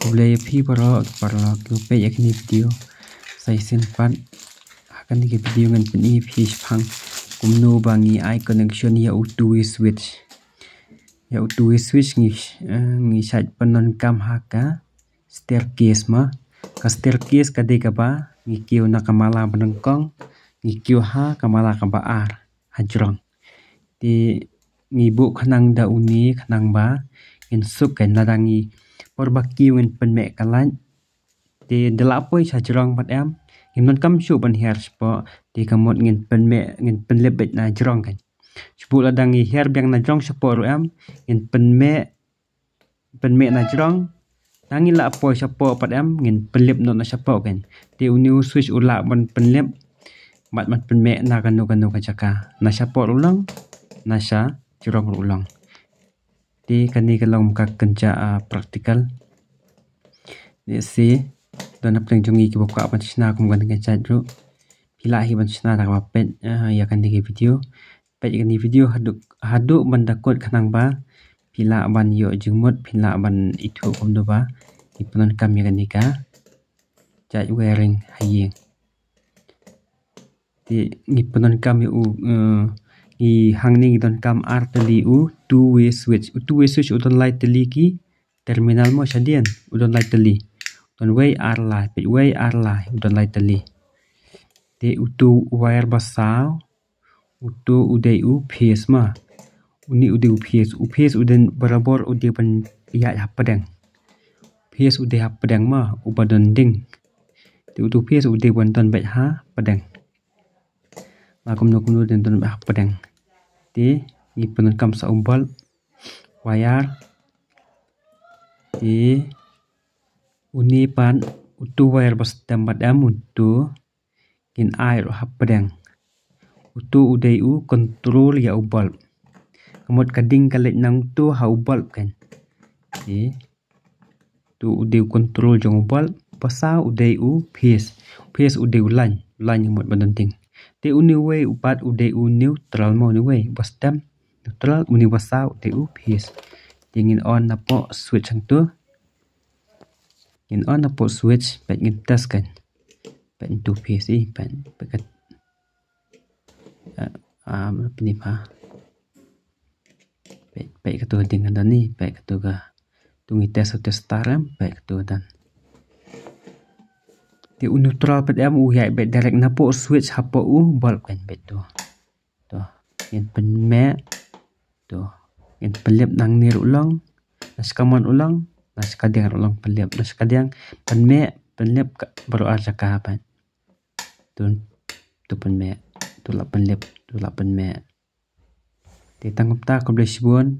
Boleh pi para ke yak ni video saya simpan akan di video ngan peni pi pang kumno bangi I connection ya two way switch ngi site penon kam haka staircase ma ka staircase ka de ka ba ngi kiu na kamala benengkong ngi kiu ha kamala ka ba ar hajrong di ngi bu khanang da uni khanang ba in suk kan ladangi barbecue in penmek kalan di delapoi hajrong pat am non kam shu ban her spo di kamot ngin penlebet na jrong kan spu ladangi her biang na jrong spo ro am in penmek na jrong tangi la apoi spo pat am ngin penlep no na spo kan di uni switch ula ban penlep mat penmek na kanu ka jaka na spo ulang na sha jrong ulang di kani kalong ka kerja praktikal di si dan apa yang jongi ki buka apa sina kum kan chat ru pila hi ban sina ta pet ya kan di video pet kan di video haduk bandakot khanang ba pila ban yo jengmut pila ban itu kum do ba ipunan kam ya kan ka chat wearing hayeng di ipunan kam yu i hangning don kam arteli two way switch udon light teli ki terminal mo shadian udon light teli don way arla pit way arla udon light teli de utu wire basau utu udai PS ma uni udai PS uden barabor udai pan ya padang PS udai padang ma ubadon ding de utu PS udai ban bet ha padang makum no den don padang di ni penon kam sa umbal wayar di uni pan utu wayar bas tambat amuntu in air padang utu udai control ya ubal kamot kading kalet nang tu ha ubal kan di tu udai control jong ubal pasa udai PS udai ulan mot banting te uni way upat udai neutral mo ni way bastam neutral uni basa udai PS tingin on na po switch ang tu in on na po switch pet ngin tas kan pet tu PS pet pekat pini pa pet katu dengan dan ni pet katu ga tungi tes taram pet katu dan di neutral pet am ya bet direct na po switch hapo bulb kan bet tu in penme tu in pelip nang nir ulang naskaman ulang naskadiang ulang pelip naskadiang penme penlip baru arja kapan tu penme tu la penlip tu la penme di tanggup ta ko blesbon